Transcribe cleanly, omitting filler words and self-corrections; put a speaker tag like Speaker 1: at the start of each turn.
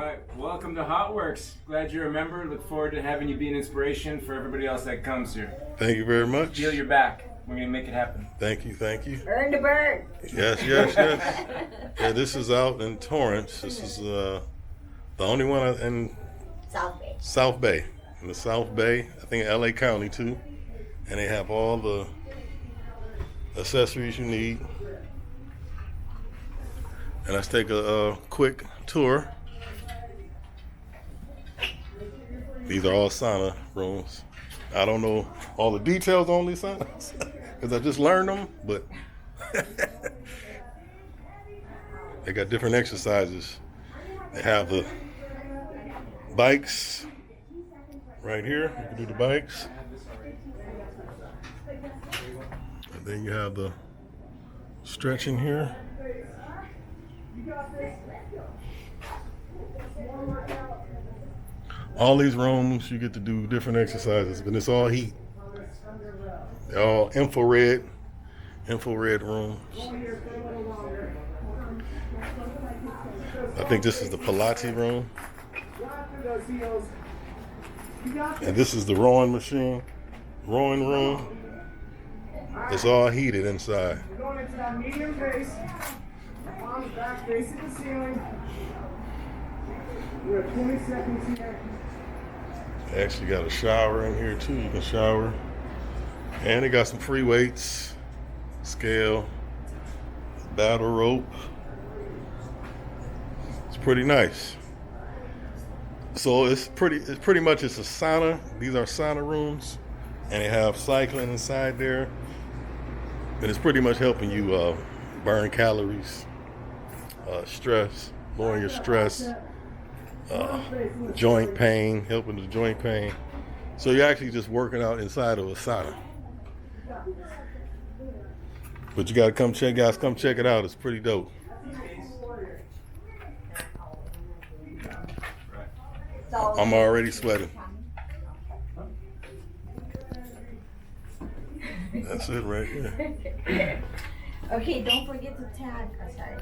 Speaker 1: right, welcome to HOTWORX. Glad you're a member. Look forward to having you be an inspiration for everybody else that comes here.
Speaker 2: Thank you very much.
Speaker 1: Feel your back. We're going to make it happen.
Speaker 2: Thank you, thank you.
Speaker 3: Earn the bird.
Speaker 2: Yes. Yeah, this is out in Torrance. This is the only one in
Speaker 3: South Bay.
Speaker 2: In the South Bay, I think LA County too. And they have all the accessories you need. And let's take a quick tour. These are all sauna rooms. I don't know all the details on these saunas because I just learned them, but they got different exercises. They have the bikes right here. You can do the bikes. And then you have the stretching here. All these rooms, you get to do different exercises, but it's all heat. They're all infrared rooms. I think this is the Pilates room. And this is the rowing machine, rowing room. It's all heated inside.
Speaker 4: We're going into that medium base. Arms back, facing the ceiling. We're at 20 seconds here.
Speaker 2: They actually got a shower in here too. You can shower. And they got some free weights, scale, battle rope. It's pretty nice. So it's pretty much a sauna. These are sauna rooms, and they have cycling inside there. And it's pretty much helping you burn calories, stress, lowering your stress, joint pain, helping the joint pain. So you're actually just working out inside of a sauna. But you gotta come check it out. It's pretty dope. I'm already sweating. That's it right here.
Speaker 3: Okay, don't forget to tag. Oh, sorry.